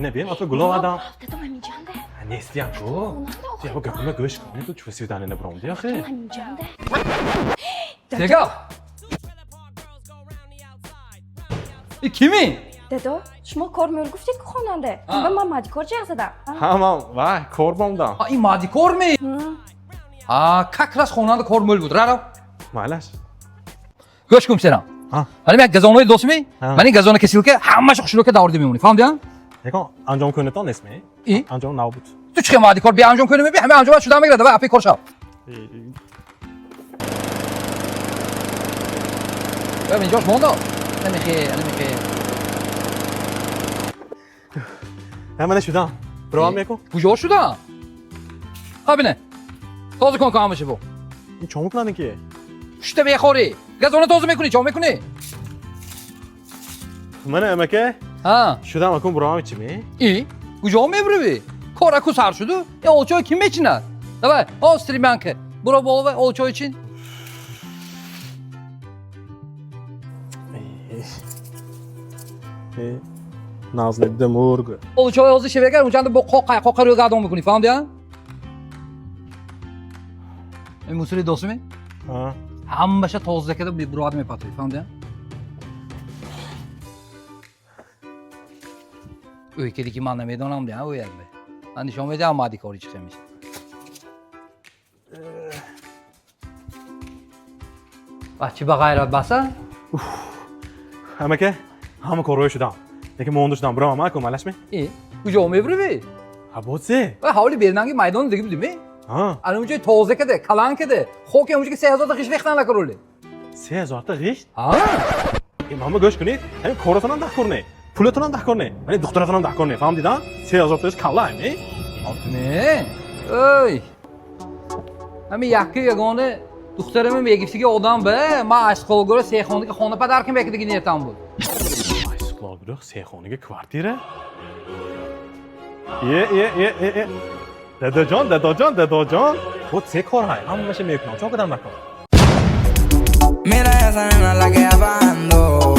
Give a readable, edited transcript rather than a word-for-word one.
اینه بیم آفه گلو آدم تو همینجانده نیستی هم تو یا با گفتم گوش کنی تو چوسی دانه نبروندی آخه همینجانده Tega. Kimi? دادو شما کارمل گفتید که خواننده من مادیکور چی هستم همام وای کوربام دام Ha, این مادیکور می؟ Ha, kakras xonanda kormul بود. Raro. معلش گوش کن سلام. ها ولی یک گزانوی دوستمی؟ ها. من این گزانه کسیل که همش خوشلو که داوردی میمونی. فهمیدی؟ یکم انجام کنه تا نسمی ای؟ انجام نبود تو چه مادیکور بیا انجام کنی می؟ همه انجام شده میگیره و اپی کارشا. ببین جاش مونده. نمیخه. همه شدم برام میکن کجا شده؟ خب تازه کن کامشه بو. این چون کنن که شته بخوری. گزانه تازه میکنی چه میکنی؟ من امکه ها. شدم اکن برام چی می ای؟ کجا میبری؟ کارکو سر شده؟ یا آلچای kim میچیند؟ دبای آستری منکه برو بالا و آلچای چین. نازل دمورگ آلچای آزی شبگر اونجا با قاقا روی قدم میکنی فهمیدی؟ این موسیقی دوستمی؟ ها همش تازه کده برات میپاتری فهمیدی؟ اوی که دیگه من نمیدونم دیگه اوی البته من نشون میدم مادی کاری چه میشه بچه با غیرت بسه امکه همه کار روی شدم یکی مونده شدم برام ما کن معلش می ای کجا میبری؟ هبوزه و حالی بیرنگی میدان دیگه بودی می؟ ها الان اونجا تازه کده کلان کده خوک اونجا که 3000 تا خیش ریختن نکرولی 3000 تا ریشت ها این ماما گوش کنید همین کارتون هم ده کنه پولتون هم ده کنه ولی دخترتون هم ده کنه فهمیدین 3000 تاش کلا می آتمه اوی همین یکی یگانه دخترم میگفتی که آدم به ما اشغالگور سه خانه که خانه پدر کم دیگه نیتم بود Sklagbruk, C-خانه کvartiره یه دادا جان خود سه کار های همون میشه میکنم چون کدام نکن Mira esa nena la que va bajando.